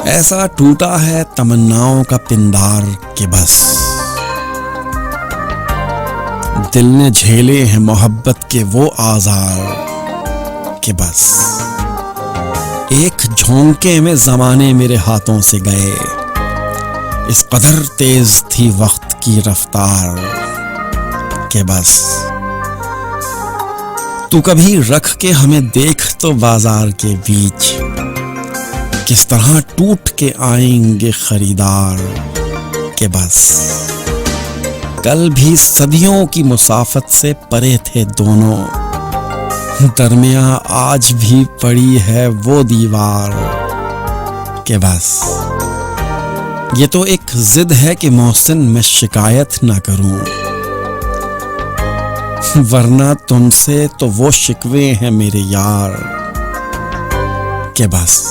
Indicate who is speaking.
Speaker 1: ऐसा टूटा है तमन्नाओं का पिंडार के बस दिल ने झेले हैं मोहब्बत के वो आज़ार के बस एक झोंके में ज़माने मेरे हाथों से गए, इस कदर तेज थी वक्त की रफ्तार के बस तू कभी रख के हमें देख तो बाजार के बीच, किस तरह टूट के आएंगे खरीदार के बस कल भी सदियों की मुसाफत से परे थे दोनों, दरमिया आज भी पड़ी है वो दीवार के बस ये तो एक जिद है कि मोहसिन मैं शिकायत ना करूं, वरना तुमसे तो वो शिकवे हैं मेरे यार के बस।